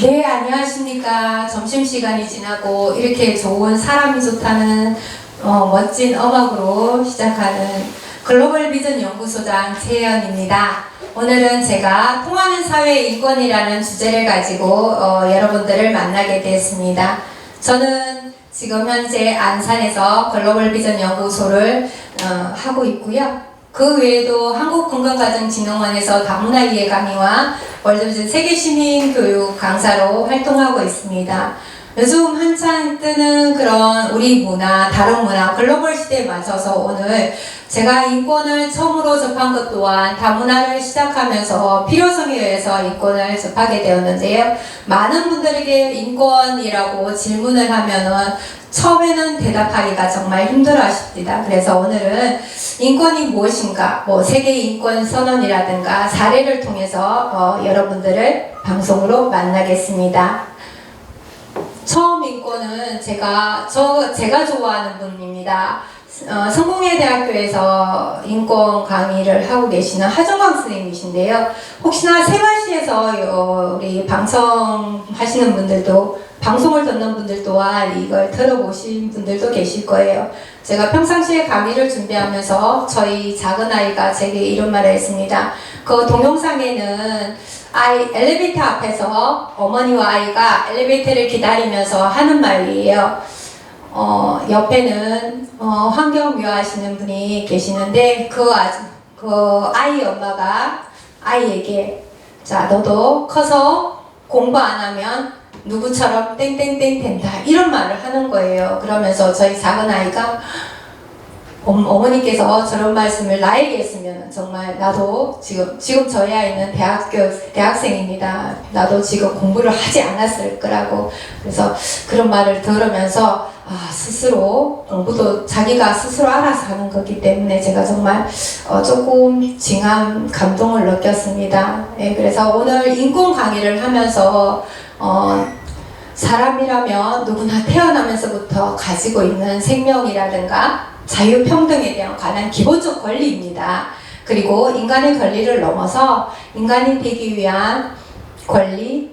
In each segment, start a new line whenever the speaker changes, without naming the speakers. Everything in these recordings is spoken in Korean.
네, 안녕하십니까. 점심시간이 지나고 이렇게 좋은 사람이 좋다는 멋진 음악으로 시작하는 글로벌 비전 연구소장 최혜연입니다. 오늘은 제가 통하는 사회 인권이라는 주제를 가지고 여러분들을 만나게 되었습니다. 저는 지금 현재 안산에서 글로벌 비전 연구소를 하고 있고요. 그 외에도 한국건강가정진흥원에서 다문화 이해 강의와 월드비전 세계시민교육 강사로 활동하고 있습니다. 요즘 한창 뜨는 그런 우리 문화, 다른 문화, 글로벌 시대에 맞춰서 오늘 제가 인권을 처음으로 접한 것 또한 다문화를 시작하면서 필요성에 의해서 인권을 접하게 되었는데요. 많은 분들에게 인권이라고 질문을 하면은 처음에는 대답하기가 정말 힘들어 하십니다. 그래서 오늘은 인권이 무엇인가, 세계 인권 선언이라든가 사례를 통해서 여러분들을 방송으로 만나겠습니다. 처음 인권은 제가 좋아하는 분입니다. 성공회대학교에서 인권 강의를 하고 계시는 하정광 선생님이신데요. 혹시나 세바시에서 우리 방송하시는 분들도, 방송을 듣는 분들 또한 이걸 들어보신 분들도 계실 거예요. 제가 평상시에 강의를 준비하면서 저희 작은 아이가 제게 이런 말을 했습니다. 그 동영상에는 엘리베이터 앞에서 어머니와 아이가 엘리베이터를 기다리면서 하는 말이에요. 옆에는 환경미화하시는 분이 계시는데 그 아이 엄마가 아이에게 자, 너도 커서 공부 안 하면 누구처럼 땡땡땡 된다, 이런 말을 하는 거예요. 그러면서 저희 작은 아이가 어머니께서 저런 말씀을 나에게 했으면 정말 나도 지금 저희 아이는 대학생입니다. 나도 지금 공부를 하지 않았을 거라고. 그래서 그런 말을 들으면서 스스로 공부도 자기가 스스로 알아서 하는 거기 때문에 제가 정말 조금 징한 감동을 느꼈습니다. 네, 그래서 오늘 인권 강의를 하면서 사람이라면 누구나 태어나면서부터 가지고 있는 생명이라든가 자유평등에 대한 관한 기본적 권리입니다. 그리고 인간의 권리를 넘어서 인간이 되기 위한 권리,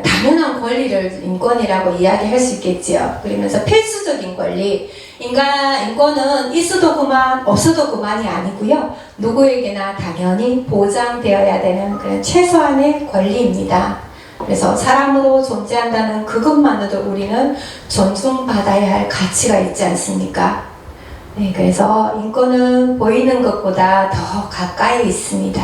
당연한 권리를 인권이라고 이야기할 수 있겠지요. 그러면서 필수적인 권리, 인권은 있어도 그만, 없어도 그만이 아니고요. 누구에게나 당연히 보장되어야 되는 그런 최소한의 권리입니다. 그래서 사람으로 존재한다는 그것만으로도 우리는 존중받아야 할 가치가 있지 않습니까? 네, 그래서 인권은 보이는 것보다 더 가까이 있습니다.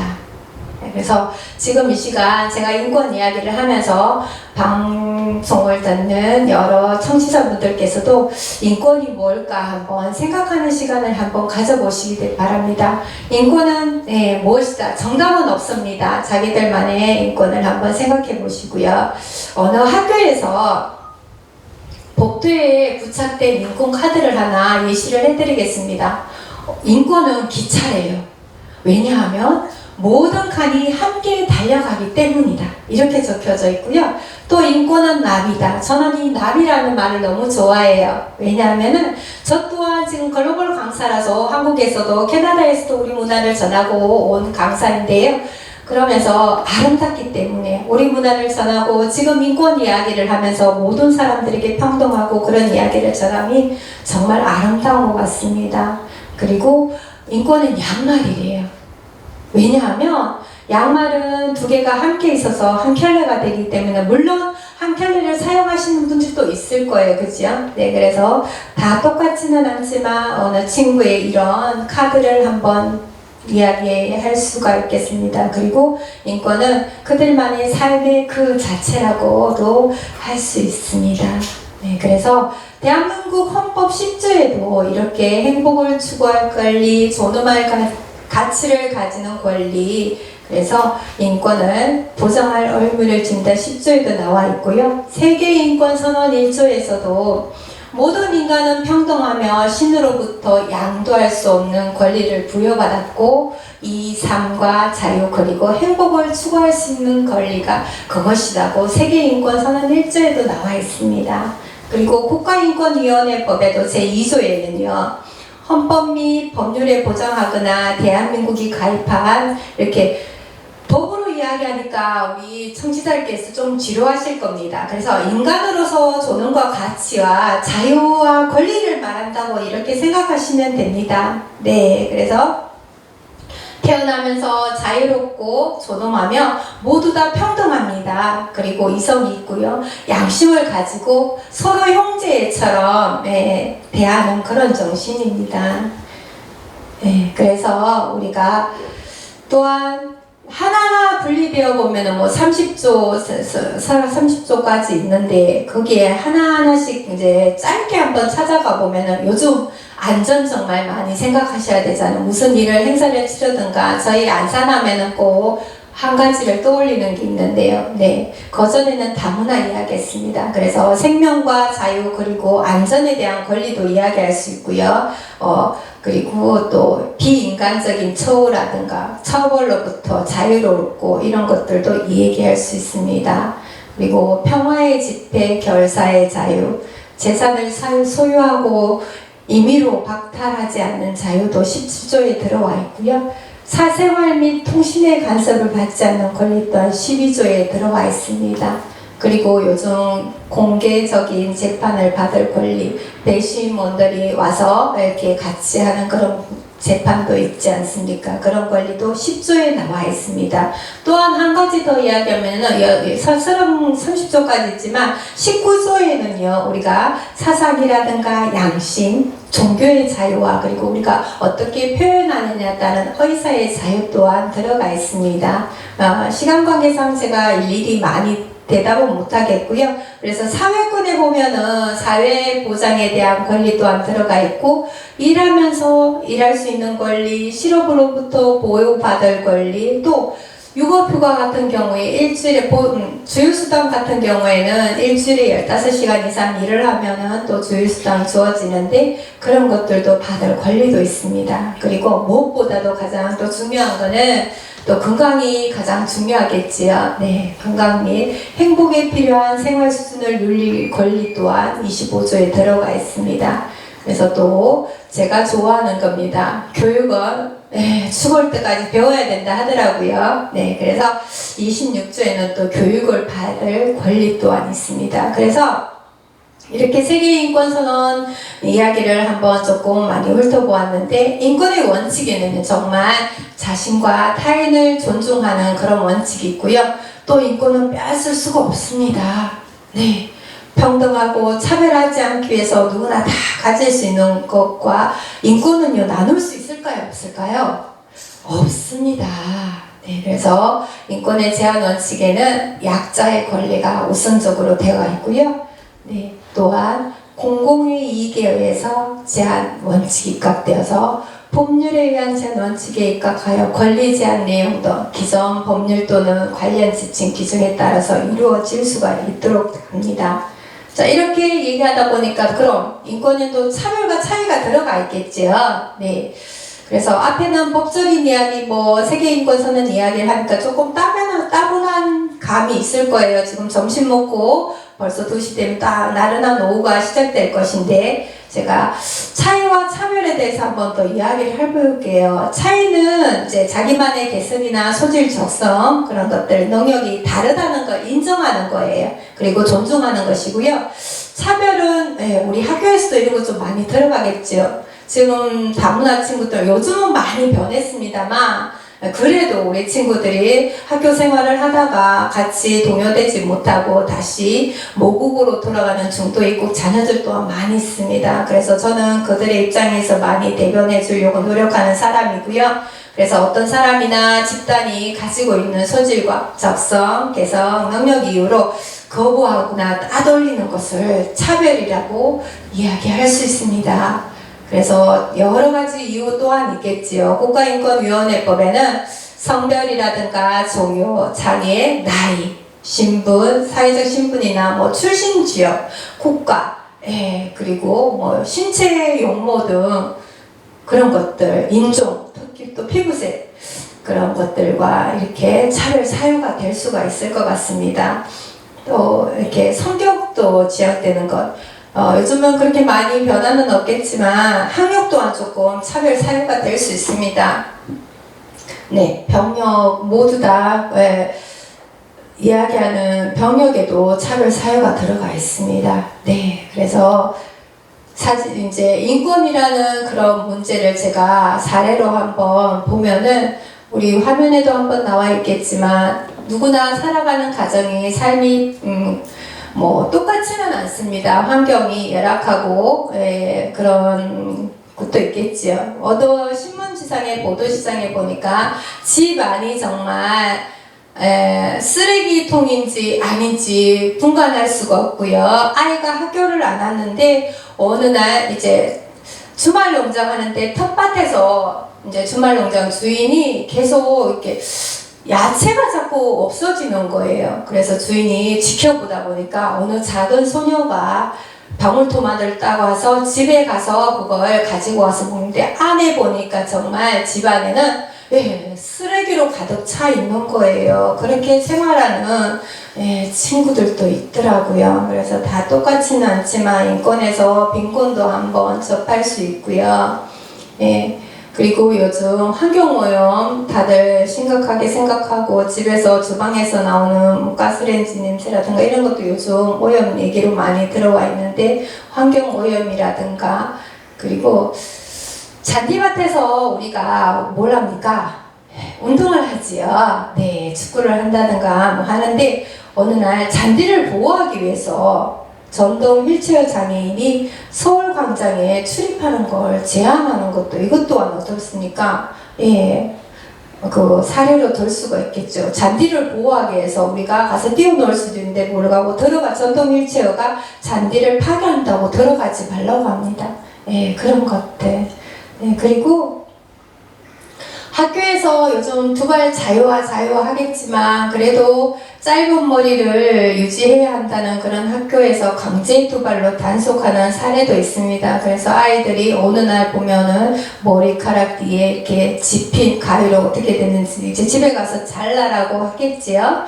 네, 그래서 지금 이 시간 제가 인권 이야기를 하면서 방송을 듣는 여러 청취자분들께서도 인권이 뭘까 한번 생각하는 시간을 한번 가져보시기 바랍니다. 인권은 무엇이다? 정답은 없습니다. 자기들만의 인권을 한번 생각해 보시고요. 어느 학교에서 복도에 부착된 인권 카드를 하나 예시를 해드리겠습니다. 인권은 기차래요. 왜냐하면 모든 칸이 함께 달려가기 때문이다, 이렇게 적혀져 있고요. 또 인권은 나비다. 저는 이 나비라는 말을 너무 좋아해요. 왜냐하면은 저 또한 지금 글로벌 강사라서 한국에서도 캐나다에서도 우리 문화를 전하고 온 강사인데요. 그러면서 아름답기 때문에 우리 문화를 전하고 지금 인권 이야기를 하면서 모든 사람들에게 평등하고 그런 이야기를 전함이 정말 아름다운 것 같습니다. 그리고 인권은 양말이래요. 왜냐하면 양말은 두 개가 함께 있어서 한 켤레가 되기 때문에, 물론 한 켤레를 사용하시는 분들도 있을 거예요. 그죠? 네, 그래서 다 똑같지는 않지만 어느 친구의 이런 카드를 한번 이야기할 수가 있겠습니다. 그리고 인권은 그들만의 삶의 그 자체라고도 할 수 있습니다. 네, 그래서 대한민국 헌법 10조에도 이렇게 행복을 추구할 권리, 존엄할 가치를 가지는 권리, 그래서 인권을 보장할 의무를 진다 10조에도 나와 있고요. 세계인권선언 1조에서도 모든 인간은 평등하며 신으로부터 양도할 수 없는 권리를 부여받았고 이 삶과 자유 그리고 행복을 추구할 수 있는 권리가 그것이라고 세계인권선언 1조에도 나와 있습니다. 그리고 국가인권위원회법에도 제2조에는요. 헌법 및 법률에 보장하거나 대한민국이 가입한 이렇게 법으로 이야기하니까 우리 청취자들께서 좀 지루하실 겁니다. 그래서 인간으로서 존엄과 가치와 자유와 권리를 말한다고 이렇게 생각하시면 됩니다. 네, 그래서 태어나면서 자유롭고 존엄하며 모두 다 평등합니다. 그리고 이성이 있고요. 양심을 가지고 서로 형제처럼 대하는 그런 정신입니다. 그래서 우리가 또한 하나하나 분리되어 보면은 뭐 30조까지 있는데 거기에 하나하나씩 이제 짧게 한번 찾아가 보면은 요즘 안전 정말 많이 생각하셔야 되잖아요. 무슨 일을 행사를 치르든가 저희 안산하면은 꼭 한 가지를 떠올리는 게 있는데요. 네, 거전에는 다문화 이야기했습니다. 그래서 생명과 자유 그리고 안전에 대한 권리도 이야기할 수 있고요. 그리고 또 비인간적인 처우라든가 처벌로부터 자유롭고 이런 것들도 얘기할 수 있습니다. 그리고 평화의 집회, 결사의 자유, 재산을 소유하고 임의로 박탈하지 않는 자유도 17조에 들어와 있고요. 사생활 및 통신의 간섭을 받지 않는 권리 또한 12조에 들어와 있습니다. 그리고 요즘 공개적인 재판을 받을 권리, 배심원들이 와서 이렇게 같이 하는 그런 재판도 있지 않습니까? 그런 권리도 10조에 나와 있습니다. 또한 한 가지 더 이야기하면은 서스럼 30조까지 있지만 19조에는요 우리가 사상이라든가 양심, 종교의 자유와 그리고 우리가 어떻게 표현하느냐에 따른 의사의 자유 또한 들어가 있습니다. 시간 관계상 제가 일일이 많이 대답은 못하겠고요. 그래서 사회권에 보면은 사회 보장에 대한 권리 또한 들어가 있고 일하면서 일할 수 있는 권리, 실업으로부터 보호받을 권리, 또 육아휴가 같은 경우에 일주일에 주휴수당 같은 경우에는 일주일에 15시간 이상 일을 하면은 또 주휴수당이 주어지는데 그런 것들도 받을 권리도 있습니다. 그리고 무엇보다도 가장 또 중요한 거는 또 건강이 가장 중요하겠지요. 네, 건강 및 행복에 필요한 생활 수준을 누릴 권리 또한 25조에 들어가 있습니다. 그래서 또 제가 좋아하는 겁니다. 교육은 죽을 때까지 배워야 된다 하더라고요. 네, 그래서 26조에는 또 교육을 받을 권리 또한 있습니다. 그래서 이렇게 세계인권선언 이야기를 한번 조금 많이 훑어보았는데 인권의 원칙에는 정말 자신과 타인을 존중하는 그런 원칙이 있고요. 또 인권은 빼앗을 수가 없습니다. 네, 평등하고 차별하지 않기 위해서 누구나 다 가질 수 있는 것과 인권은요 나눌 수 있을까요? 없을까요? 없습니다. 네, 그래서 인권의 제한 원칙에는 약자의 권리가 우선적으로 되어 있고요. 네, 또한 공공의 이익에 의해서 제한 원칙이 입각되어서 법률에 의한 제한 원칙에 입각하여 권리 제한 내용도 기존 법률 또는 관련 지침 기준에 따라서 이루어질 수가 있도록 합니다. 자, 이렇게 얘기하다 보니까 그럼 인권에도 차별과 차이가 들어가 있겠지요. 네. 그래서 앞에는 법적인 이야기, 세계인권선언 이야기를 하니까 조금 따분한 감이 있을 거예요. 지금 점심 먹고 벌써 2시 되면 나른한 오후가 시작될 것인데 제가 차이와 차별에 대해서 한번 더 이야기를 해볼게요. 차이는 이제 자기만의 개성이나 소질, 적성 그런 것들, 능력이 다르다는 걸 인정하는 거예요. 그리고 존중하는 것이고요. 차별은 우리 학교에서도 이런 거 좀 많이 들어가겠죠. 지금 다문화 친구들 요즘은 많이 변했습니다만 그래도 우리 친구들이 학교 생활을 하다가 같이 동요되지 못하고 다시 모국으로 돌아가는 중도입국 자녀들 또한 많이 있습니다. 그래서 저는 그들의 입장에서 많이 대변해 주려고 노력하는 사람이고요. 그래서 어떤 사람이나 집단이 가지고 있는 소질과 적성, 개성, 능력 이유로 거부하거나 따돌리는 것을 차별이라고 이야기할 수 있습니다. 그래서 여러 가지 이유 또한 있겠지요. 국가인권위원회법에는 성별이라든가 종교, 장애, 나이, 신분, 사회적 신분이나 출신 지역, 국가, 그리고 신체 용모 등 그런 것들, 인종, 특히 또 피부색 그런 것들과 이렇게 차별 사유가 될 수가 있을 것 같습니다. 또 이렇게 성격도 지역되는 것. 요즘은 그렇게 많이 변화는 없겠지만 학력 또한 조금 차별 사유가 될 수 있습니다. 네, 병역 모두 다 이야기하는 병역에도 차별 사유가 들어가 있습니다. 네, 그래서 사실 이제 인권이라는 그런 문제를 제가 사례로 한번 보면은 우리 화면에도 한번 나와 있겠지만 누구나 살아가는 가정이 삶이 뭐 똑같지는 않습니다. 환경이 열악하고 그런 것도 있겠지요. 신문지상에 보도시장에 보니까 집 안이 정말 쓰레기통인지 아닌지 분간할 수가 없고요. 아이가 학교를 안 왔는데 어느 날 이제 주말 농장 하는데 텃밭에서 이제 주말 농장 주인이 계속 이렇게 야채가 자꾸 없어지는 거예요. 그래서 주인이 지켜보다 보니까 어느 작은 소녀가 방울토마토를 따와서 집에 가서 그걸 가지고 와서 먹는데 안에 보니까 정말 집안에는 쓰레기로 가득 차 있는 거예요. 그렇게 생활하는 친구들도 있더라고요. 그래서 다 똑같지는 않지만 인권에서 빈곤도 한번 접할 수 있고요. 그리고 요즘 환경오염 다들 심각하게 생각하고 집에서 주방에서 나오는 가스레인지 냄새라든가 이런 것도 요즘 오염 얘기로 많이 들어와 있는데 환경오염이라든가 그리고 잔디밭에서 우리가 뭘 합니까? 운동을 하지요. 네, 축구를 한다든가 뭐 하는데 어느 날 잔디를 보호하기 위해서 전동 휠체어 장애인이 서울광장에 출입하는 걸 제한하는 것도 이것 또한 어떻습니까? 그 사례로 들 수가 있겠죠. 잔디를 보호하기 위해서 우리가 가서 뛰어놀 수도 있는데 모르고 전동 휠체어가 잔디를 파괴한다고 들어가지 말라고 합니다. 그런 것들. 그리고 학교에서 요즘 두발 자유화 하겠지만 그래도 짧은 머리를 유지해야 한다는 그런 학교에서 강제 두발로 단속하는 사례도 있습니다. 그래서 아이들이 어느 날 보면은 머리카락 뒤에 이렇게 집힌 가위로 어떻게 됐는지 이제 집에 가서 잘라라고 하겠지요.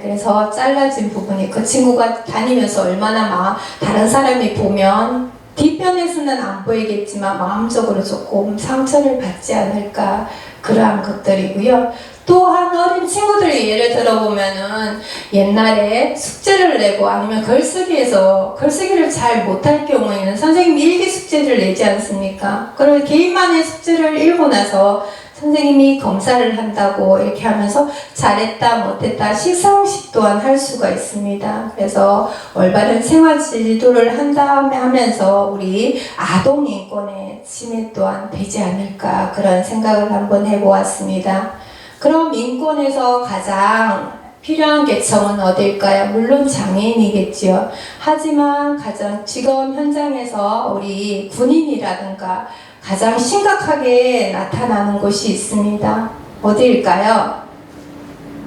그래서 잘라진 부분이 그 친구가 다니면서 얼마나 다른 사람이 보면 뒷편에서는 안 보이겠지만 마음적으로 조금 상처를 받지 않을까 그러한 것들이고요. 또한 어린 친구들의 예를 들어보면은 옛날에 숙제를 내고 아니면 글쓰기를 잘 못할 경우에는 선생님이 일기 숙제를 내지 않습니까? 그리고 개인만의 숙제를 읽고 나서 선생님이 검사를 한다고 이렇게 하면서 잘했다 못했다 시상식 또한 할 수가 있습니다. 그래서 올바른 생활 지도를 한 다음에 하면서 우리 아동 인권의 침해 또한 되지 않을까 그런 생각을 한번 해보았습니다. 그럼 인권에서 가장 필요한 계층은 어딜까요? 물론 장애인이겠지요. 하지만 가장 지금 현장에서 우리 군인이라든가 가장 심각하게 나타나는 곳이 있습니다. 어디일까요?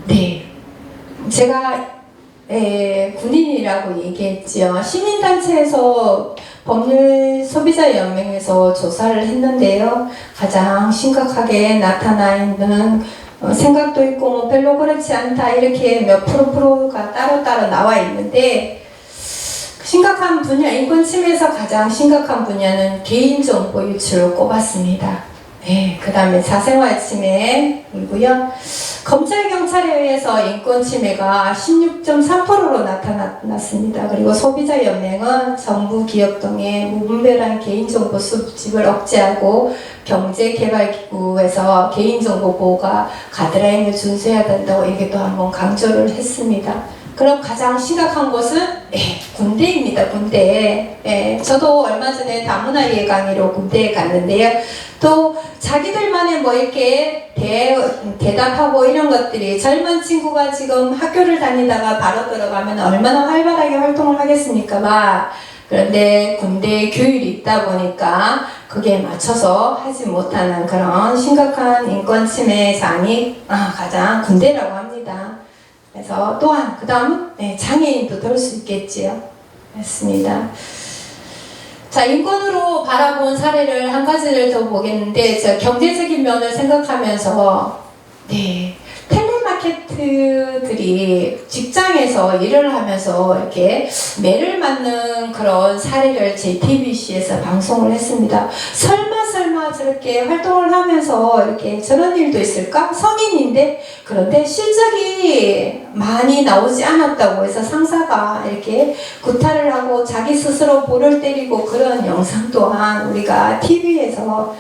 네, 제가 군인이라고 얘기했지요. 시민단체에서 법률소비자연맹에서 조사를 했는데요. 가장 심각하게 나타나 있는 생각도 있고 뭐 별로 그렇지 않다 이렇게 몇 프로가 따로따로 나와 있는데 심각한 분야, 인권 침해에서 가장 심각한 분야는 개인정보 유출을 꼽았습니다. 그 다음에 사생활 침해이고요. 검찰, 경찰에 의해서 인권 침해가 16.3%로 나타났습니다. 그리고 소비자연맹은 정부, 기업 등의 무분별한 개인정보 수집을 억제하고 경제개발기구에서 개인정보 보호가 가드라인을 준수해야 된다고 얘기도 한번 강조를 했습니다. 그럼 가장 심각한 곳은 군대입니다. 군대. 저도 얼마 전에 다문화예의 강의로 군대에 갔는데요. 또 자기들만의 뭐 이렇게 대답하고 이런 것들이 젊은 친구가 지금 학교를 다니다가 바로 들어가면 얼마나 활발하게 활동을 하겠습니까? 그런데 군대 교육이 있다 보니까 그게 맞춰서 하지 못하는 그런 심각한 인권 침해 장이 가장 군대라고 합니다. 그래서 또한 그 다음은 장애인도 될 수 있겠지요. 맞습니다. 자, 인권으로 바라본 사례를 한 가지를 더 보겠는데 저 경제적인 면을 생각하면서 텔레마케터들이 직장에서 일을 하면서 이렇게 매를 맞는 그런 사례를 JTBC에서 방송을 했습니다. 설마 설마 저렇게 활동을 하면서 이렇게 저런 일도 있을까? 성인인데 그런데 실적이 많이 나오지 않았다고 해서 상사가 이렇게 구타를 하고 자기 스스로 볼을 때리고 그런 영상 또한 우리가 TV에서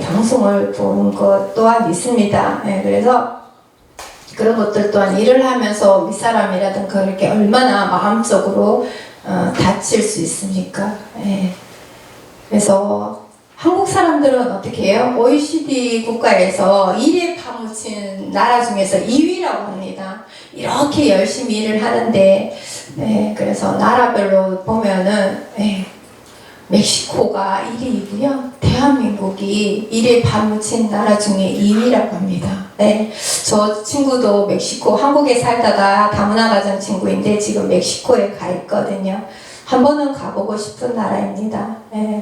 방송을 본 것 또한 있습니다. 그래서 그런 것들 또한 일을 하면서 윗사람이라든 그렇게 얼마나 마음적으로 다칠 수 있습니까? 그래서 한국 사람들은 어떻게 해요? OECD 국가에서 일에 파묻힌 나라 중에서 2위라고 합니다. 이렇게 열심히 일을 하는데 그래서 나라별로 보면은 멕시코가 1위이고요. 대한민국이 일에 파묻힌 나라 중에 2위라고 합니다. 저 친구도 멕시코, 한국에 살다가 다문화 가정 친구인데 지금 멕시코에 가 있거든요. 한 번은 가보고 싶은 나라입니다.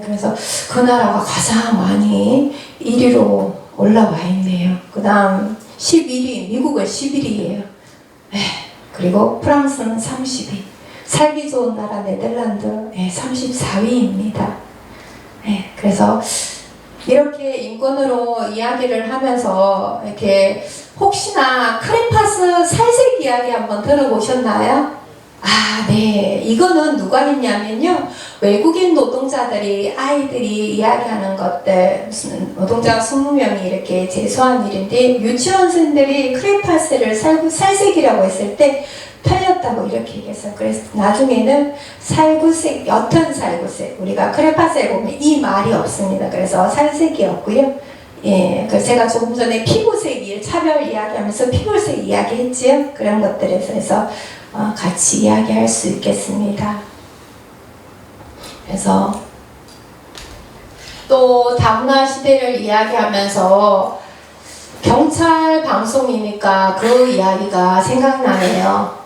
그래서 그 나라가 가장 많이 1위로 올라와 있네요. 그 다음 11위, 미국은 11위예요. 그리고 프랑스는 30위. 살기 좋은 나라 네덜란드 34위입니다. 그래서 이렇게 인권으로 이야기를 하면서 이렇게 혹시나 크레파스 살색 이야기 한번 들어보셨나요? 네. 이거는 누가 했냐면요. 외국인 노동자들이, 아이들이 이야기하는 것들, 무슨 노동자 20명이 이렇게 제소한 일인데, 유치원생들이 크레파스를 살색이라고 했을 때, 틀렸다고 이렇게 얘기했어요. 그래서 나중에는 살구색, 옅은 살구색. 우리가 크레파스에 보면 이 말이 없습니다. 그래서 살색이었고요. 그래서 제가 조금 전에 피부색 차별 이야기하면서 피부색 이야기했지요. 그런 것들에서 같이 이야기할 수 있겠습니다. 그래서 또 다문화 시대를 이야기하면서 경찰 방송이니까 그 이야기가 생각나네요.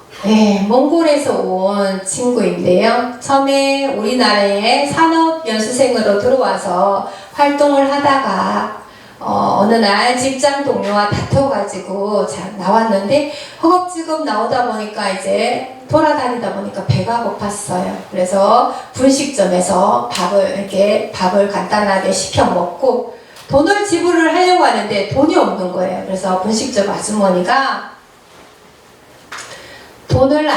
몽골에서 온 친구인데요. 처음에 우리나라에 산업연수생으로 들어와서 활동을 하다가 어느 날 직장 동료와 다퉈가지고 나왔는데 허겁지겁 나오다 보니까 이제 돌아다니다 보니까 배가 고팠어요. 그래서 분식점에서 밥을 간단하게 시켜 먹고 돈을 지불을 하려고 하는데 돈이 없는 거예요. 그래서 분식점 아주머니가 돈을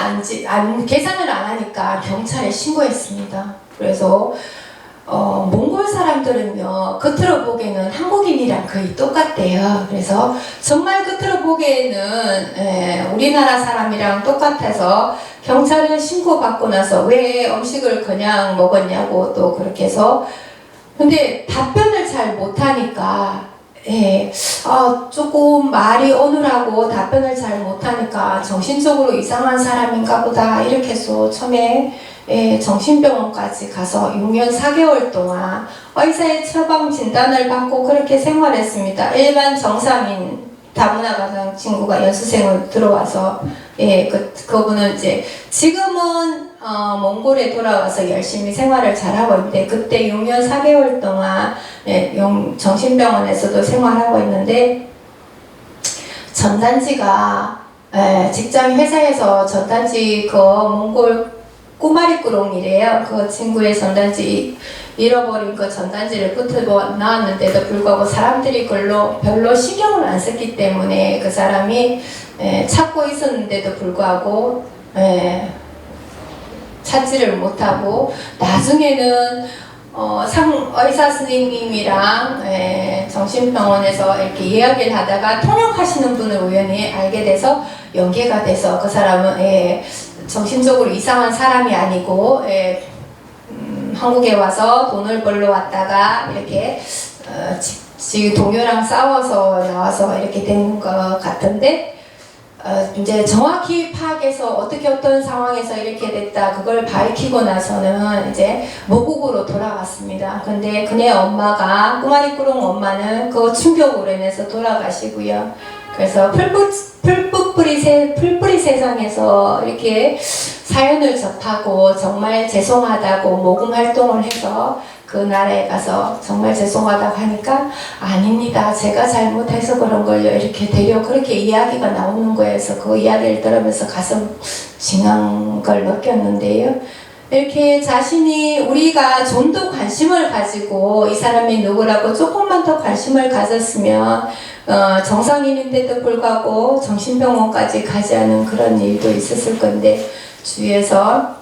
계산을 안 하니까 경찰에 신고했습니다. 그래서 몽골 사람들은요, 겉으로 보기에는 한국인이랑 거의 똑같대요. 그래서 정말 겉으로 보기에는 우리나라 사람이랑 똑같아서 경찰에 신고받고 나서 왜 음식을 그냥 먹었냐고 또 그렇게 해서 근데 답변을 잘 못하니까 조금 말이 어눌하고 답변을 잘 못하니까 정신적으로 이상한 사람인가 보다 이렇게 해서 처음에 정신병원까지 가서 6년 4개월 동안 의사의 처방 진단을 받고 그렇게 생활했습니다. 일반 정상인 다문화 가정 친구가 연수생으로 들어와서 그분은 이제 지금은 몽골에 돌아와서 열심히 생활을 잘하고 있는데 그때 6년 4개월 동안 정신병원에서도 생활하고 있는데 전단지가 직장 회사에서 전단지 그 몽골 꼬마리꾸롱이래요. 그 친구의 전단지 잃어버린 그 전단지를 붙들고 나왔는데도 불구하고 사람들이 별로 신경을 안 썼기 때문에 그 사람이 찾고 있었는데도 불구하고 찾지를 못하고 나중에는 의사 선생님이랑 정신병원에서 이렇게 이야기를 하다가 통역하시는 분을 우연히 알게 돼서 연계가 돼서 그 사람은 정신적으로 이상한 사람이 아니고 한국에 와서 돈을 벌러 왔다가 이렇게 동료랑 싸워서 나와서 이렇게 된 것 같은데 이제 정확히 파악해서 어떻게 어떤 상황에서 이렇게 됐다 그걸 밝히고 나서는 이제 모국으로 돌아갔습니다. 근데 그네 엄마가 꾸마리꾸롱 엄마는 그 충격으로 인해서 돌아가시고요. 그래서 풀뿌리 세상에서 이렇게 사연을 접하고 정말 죄송하다고 모금 활동을 해서 그 나라에 가서 정말 죄송하다고 하니까 아닙니다. 제가 잘못해서 그런 걸요. 이렇게 그렇게 이야기가 나오는 거여서 그 이야기를 들으면서 가슴 징한 걸 느꼈는데요. 이렇게 자신이 우리가 좀 더 관심을 가지고 이 사람이 누구라고 조금만 더 관심을 가졌으면 정상인인데도 불구하고 정신병원까지 가지 않은 그런 일도 있었을 건데 주위에서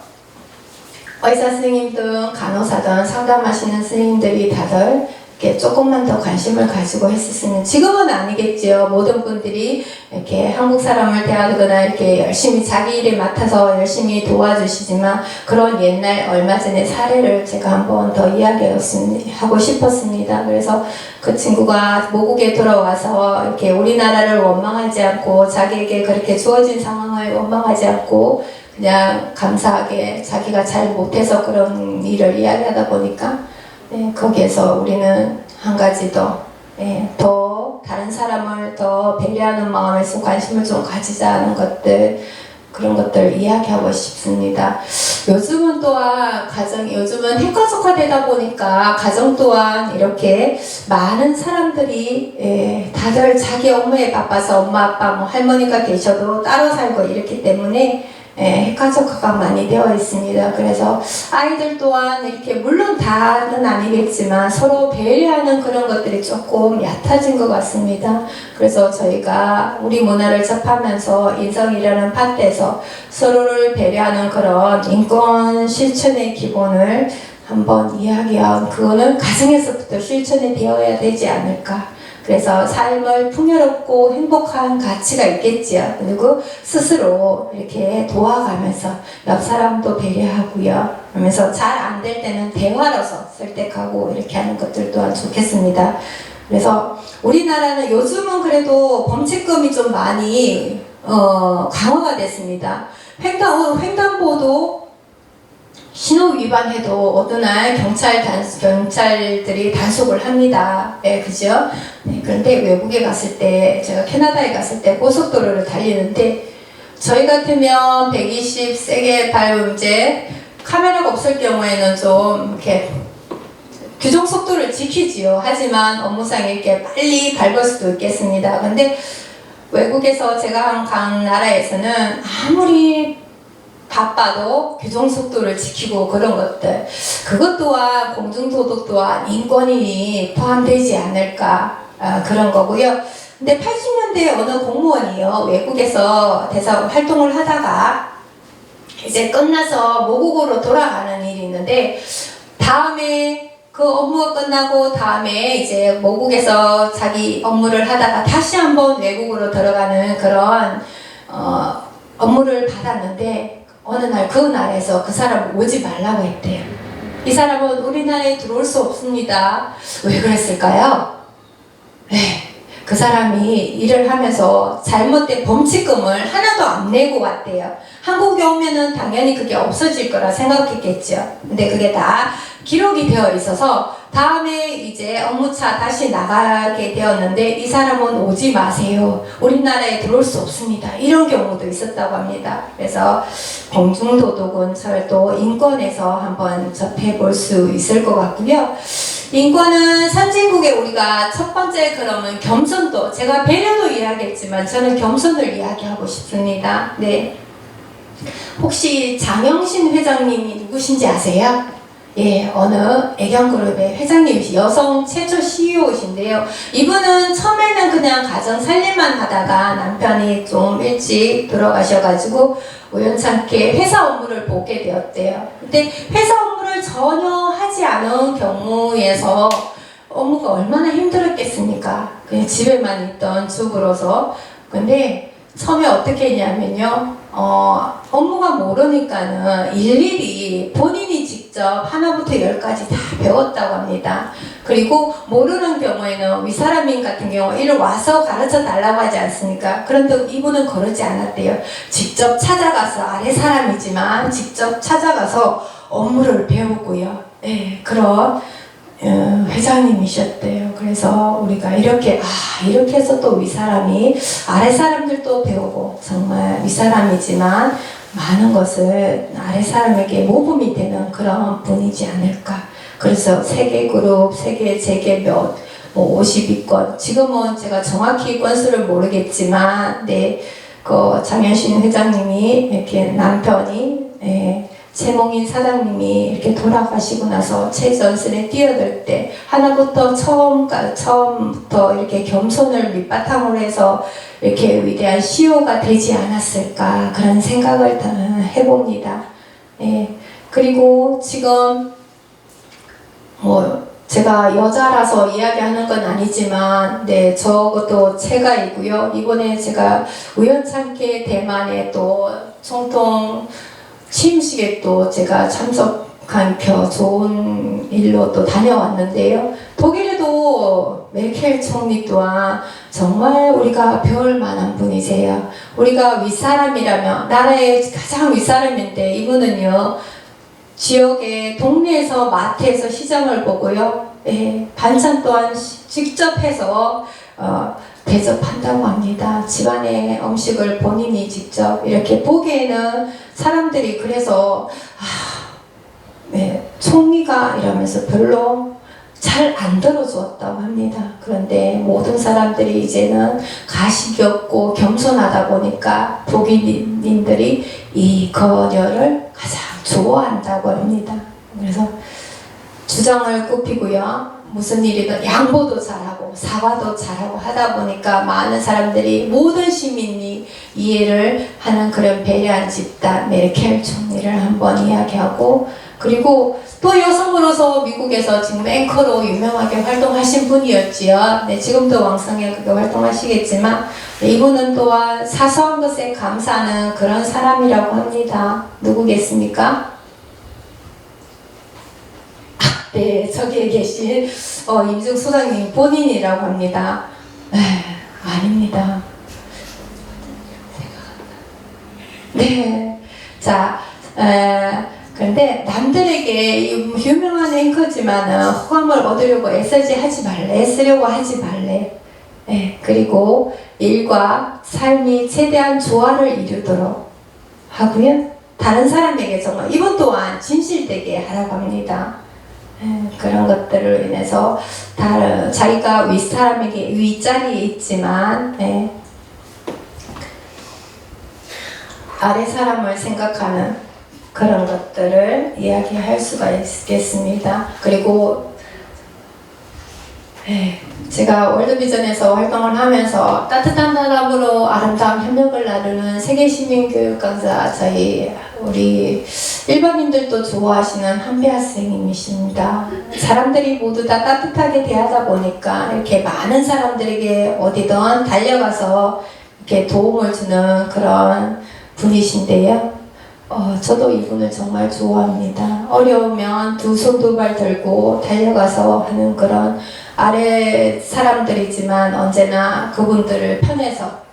의사 선생님든 간호사든 상담하시는 선생님들이 다들 이렇게 조금만 더 관심을 가지고 했었으면 지금은 아니겠지요. 모든 분들이 이렇게 한국 사람을 대하거나 이렇게 열심히 자기 일에 맡아서 열심히 도와주시지만 그런 옛날 얼마 전에 사례를 제가 한번 더 이야기하고 싶었습니다. 그래서 그 친구가 모국에 돌아와서 이렇게 우리나라를 원망하지 않고 자기에게 그렇게 주어진 상황을 원망하지 않고 그냥 감사하게 자기가 잘 못해서 그런 일을 이야기하다 보니까 거기에서 우리는 한 가지 더 다른 사람을 더 배려하는 마음에서 관심을 좀 가지자는 것들 그런 것들 이야기하고 싶습니다. 요즘은 또한 요즘은 핵가족화되다 보니까 가정 또한 이렇게 많은 사람들이 다들 자기 업무에 바빠서 엄마 아빠 뭐 할머니가 계셔도 따로 살고 이렇기 때문에 핵가족화가 많이 되어 있습니다. 그래서 아이들 또한 이렇게 물론 다는 아니겠지만 서로 배려하는 그런 것들이 조금 얕아진 것 같습니다. 그래서 저희가 우리 문화를 접하면서 인성이라는 파트에서 서로를 배려하는 그런 인권 실천의 기본을 한번 이야기한 그거는 가정에서부터 실천이 되어야 되지 않을까. 그래서 삶을 풍요롭고 행복한 가치가 있겠지요. 그리고 스스로 이렇게 도와가면서 옆 사람도 배려하고요. 그러면서 잘 안 될 때는 대화로서 설득하고 이렇게 하는 것들 또한 좋겠습니다. 그래서 우리나라는 요즘은 그래도 범칙금이 좀 많이 강화가 됐습니다. 횡단보도 신호 위반해도 어느 날 경찰들이 단속을 합니다. 그죠? 그런데 외국에 갔을 때, 제가 캐나다에 갔을 때 고속도로를 달리는데, 저희 같으면 120 세게 밟으면 이제 카메라가 없을 경우에는 좀 이렇게 규정 속도를 지키지요. 하지만 업무상 이렇게 빨리 밟을 수도 있겠습니다. 근데 외국에서 제가 간 나라에서는 아무리 바빠도 규정 속도를 지키고 그런 것들 그것 또한 공중도덕 또한 인권이 포함되지 않을까 그런 거고요. 근데 80년대에 어느 공무원이요 외국에서 대사 활동을 하다가 이제 끝나서 모국으로 돌아가는 일이 있는데 다음에 그 업무가 끝나고 다음에 이제 모국에서 자기 업무를 하다가 다시 한번 외국으로 들어가는 그런 업무를 받았는데 어느 날 그 나라에서 그 사람을 오지 말라고 했대요. 이 사람은 우리나라에 들어올 수 없습니다. 왜 그랬을까요? 그 사람이 일을 하면서 잘못된 범칙금을 하나도 안 내고 왔대요. 한국에 오면은 당연히 그게 없어질 거라 생각했겠죠. 근데 그게 다 기록이 되어 있어서 다음에 이제 업무차 다시 나가게 되었는데 이 사람은 오지 마세요. 우리나라에 들어올 수 없습니다. 이런 경우도 있었다고 합니다. 그래서 공중도덕은 절도 인권에서 한번 접해볼 수 있을 것 같고요. 인권은 선진국에 우리가 첫 번째 그러면 겸손도 제가 배려도 이야기했지만 저는 겸손을 이야기하고 싶습니다. 네. 혹시 장영신 회장님이 누구신지 아세요? 예, 어느 애견그룹의 회장님이시 여성 최초 CEO이신데요. 이분은 처음에는 그냥 가정 살림만 하다가 남편이 좀 일찍 들어가셔가지고 우연찮게 회사 업무를 보게 되었대요. 근데 회사 업무를 전혀 하지 않은 경우에서 업무가 얼마나 힘들었겠습니까? 그냥 집에만 있던 주부로서. 근데 처음에 어떻게 했냐면요. 업무가 모르니까는 일일이 본인이 직접 하나부터 열까지 다 배웠다고 합니다. 그리고 모르는 경우에는 윗사람인 같은 경우 이를 와서 가르쳐 달라고 하지 않습니까? 그런데 이분은 그러지 않았대요. 직접 찾아가서 아래 사람이지만 직접 찾아가서 업무를 배우고요. 네, 그런 회장님이셨대요. 그래서 우리가 이렇게 해서 또 윗사람이 아래 사람들도 배우고 정말 윗사람이지만 많은 것을 아래 사람에게 모범이 되는 그런 분이지 않을까. 그래서 세계 그룹, 세계 재계 몇 52건 지금은 제가 정확히 건수를 모르겠지만 네, 그 장현신 회장님이 이렇게 남편이 최몽인 사장님이 이렇게 돌아가시고 나서 최전선에 뛰어들 때 하나부터 처음부터 이렇게 겸손을 밑바탕으로 해서 이렇게 위대한 CEO가 되지 않았을까 그런 생각을 해봅니다. 예. 그리고 지금 제가 여자라서 이야기하는 건 아니지만, 네, 저것도 체가이고요. 이번에 제가 우연찮게 대만에 또 총통 취임식에 또 제가 참석한 좋은 일로 또 다녀왔는데요. 독일에도 메르켈 총리 또한 정말 우리가 배울 만한 분이세요. 우리가 윗사람이라면, 나라의 가장 윗사람인데 이분은요, 지역의 동네에서 마트에서 시장을 보고요. 예, 반찬 또한 직접 해서 대접한다고 합니다. 집안의 음식을 본인이 직접 이렇게 보기에는 사람들이 그래서 네, 총리가 이러면서 별로 잘 안 들어주었다고 합니다. 그런데 모든 사람들이 이제는 가식이 없고 겸손하다 보니까 독일인들이 이 거녀를 가장 좋아한다고 합니다. 그래서 주장을 굽히고요. 무슨 일이든 양보도 잘하고 사과도 잘하고 하다 보니까 많은 사람들이 모든 시민이 이해를 하는 그런 배려한 집단 메르켈 총리를 한번 이야기하고, 그리고 또 여성으로서 미국에서 지금 앵커로 유명하게 활동하신 분이었지요. 네, 지금도 왕성하게 그렇게 활동하시겠지만 이분은 또한 사소한 것에 감사하는 그런 사람이라고 합니다. 누구겠습니까? 네, 저기에 계신 임중 소장님 본인이라고 합니다. 아닙니다. 네, 자, 그런데 남들에게 유명한 앵커지만 호감을 얻으려고 애쓰려고 하지 말래. 네, 그리고 일과 삶이 최대한 조화를 이루도록 하고요. 다른 사람에게 정말 이번 또한 진실되게 하라고 합니다. 그런 것들을 인해서 자기가 윗사람에게 윗자리에 있지만 아래 사람을 생각하는 그런 것들을 이야기할 수가 있겠습니다. 그리고 제가 월드비전에서 활동을 하면서 따뜻한 사람으로 아름다운 협력을 나누는 세계시민교육 강사 우리 일반인들도 좋아하시는 한배아 선생님이십니다. 사람들이 모두 다 따뜻하게 대하다 보니까 이렇게 많은 사람들에게 어디든 달려가서 이렇게 도움을 주는 그런 분이신데요. 저도 이분을 정말 좋아합니다. 어려우면 두 손 두 발 들고 달려가서 하는 그런 아래 사람들이지만 언제나 그분들을 편에서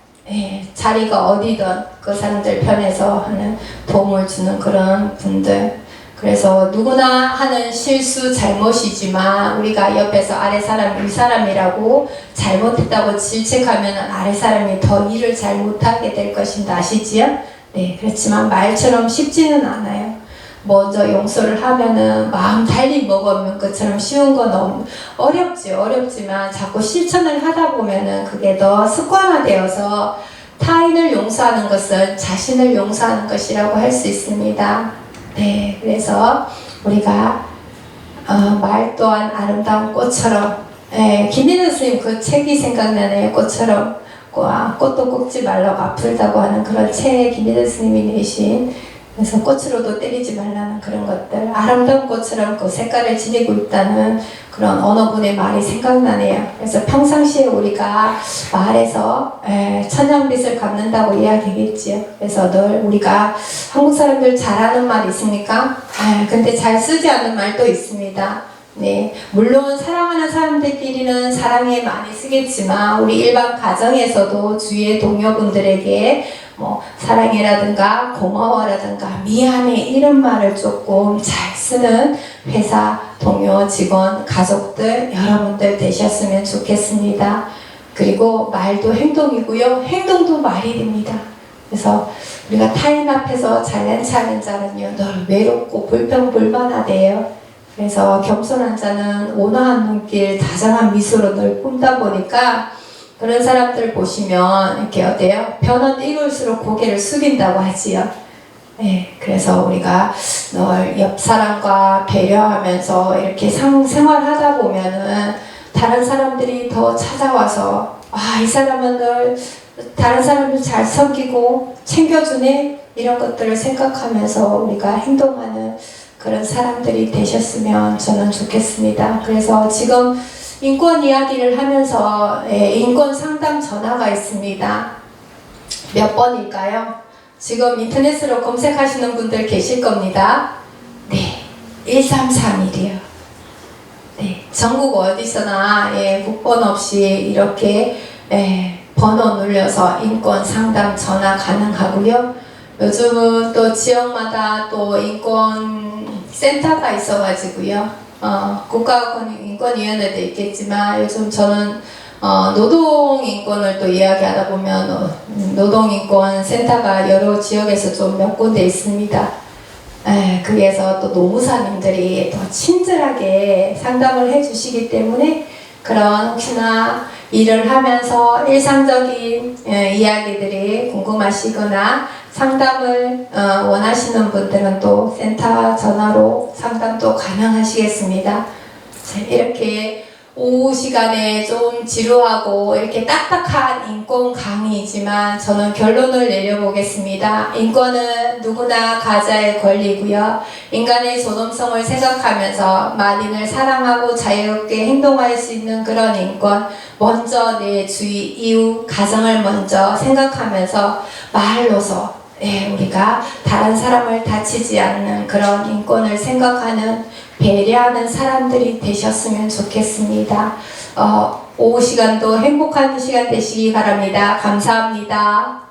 자리가 어디든 그 사람들 편에서 하는 도움을 주는 그런 분들. 그래서 누구나 하는 실수 잘못이지만 우리가 옆에서 아래 사람 위 사람이라고 잘못했다고 질책하면 아래 사람이 더 일을 잘 못하게 될 것입니다. 아시지요? 네, 그렇지만 말처럼 쉽지는 않아요. 먼저 용서를 하면은 마음 달리 먹으면 것처럼 쉬운 건 어렵지만 자꾸 실천을 하다 보면은 그게 더 습관화되어서 타인을 용서하는 것은 자신을 용서하는 것이라고 할 수 있습니다. 네, 그래서 우리가 말 또한 아름다운 꽃처럼, 김민우 선생님 그 책이 생각나네요. 꽃처럼 꽃도 꺾지 말라고 아프다고 하는 그런 책 김민우 스님이 내신, 그래서 꽃으로도 때리지 말라는 그런 것들, 아름다운 꽃처럼 그 색깔을 지니고 있다는 그런 어느 분의 말이 생각나네요. 그래서 평상시에 우리가 말에서 천냥빚을 갚는다고 이야기했지요. 그래서 늘 우리가 한국 사람들 잘하는 말 있습니까? 근데 잘 쓰지 않는 말도 있습니다. 네, 물론 사랑하는 사람들끼리는 사랑에 많이 쓰겠지만 우리 일반 가정에서도 주위의 동료분들에게 뭐 사랑해라든가 고마워라든가 미안해 이런 말을 조금 잘 쓰는 회사, 동료, 직원, 가족들 여러분들 되셨으면 좋겠습니다. 그리고 말도 행동이고요, 행동도 말이 됩니다. 그래서 우리가 타인 앞에서 잘난 척하는 자는요 늘 외롭고 불평불만하대요. 그래서 겸손한 자는 온화한 눈길, 다정한 미소로 늘 뿜다 보니까 그런 사람들 보시면 이렇게 어때요? 변은 익을수록 고개를 숙인다고 하지요. 그래서 우리가 늘 옆 사람과 배려하면서 이렇게 생활하다 보면은 다른 사람들이 더 찾아와서 이 사람은 늘 다른 사람을 잘 섬기고 챙겨주네, 이런 것들을 생각하면서 우리가 행동하는 그런 사람들이 되셨으면 저는 좋겠습니다. 그래서 지금 인권 이야기를 하면서 인권 상담 전화가 있습니다. 몇 번일까요? 지금 인터넷으로 검색하시는 분들 계실 겁니다. 네, 1331이요. 네, 전국 어디서나 국번 없이 이렇게 번호 눌려서 인권 상담 전화 가능하고요. 요즘은 또 지역마다 또 인권 센터가 있어가지고요. 국가인권위원회도 있겠지만 요즘 저는 노동인권을 또 이야기하다 보면 노동인권 센터가 여러 지역에서 좀 몇 군데 있습니다. 거기에서 또 노무사님들이 더 친절하게 상담을 해주시기 때문에 그런 혹시나 일을 하면서 일상적인 이야기들이 궁금하시거나 상담을 원하시는 분들은 또 센터 전화로 상담도 가능하시겠습니다. 이렇게 오후 시간에 좀 지루하고 이렇게 딱딱한 인권 강의이지만 저는 결론을 내려보겠습니다. 인권은 누구나 가져야 권리고요. 인간의 존엄성을 생각하면서 만인을 사랑하고 자유롭게 행동할 수 있는 그런 인권, 먼저 내 주위, 이웃, 가정을 먼저 생각하면서 말로서 우리가 다른 사람을 다치지 않는 그런 인권을 생각하는 배려하는 사람들이 되셨으면 좋겠습니다. 오후 시간도 행복한 시간 되시기 바랍니다. 감사합니다.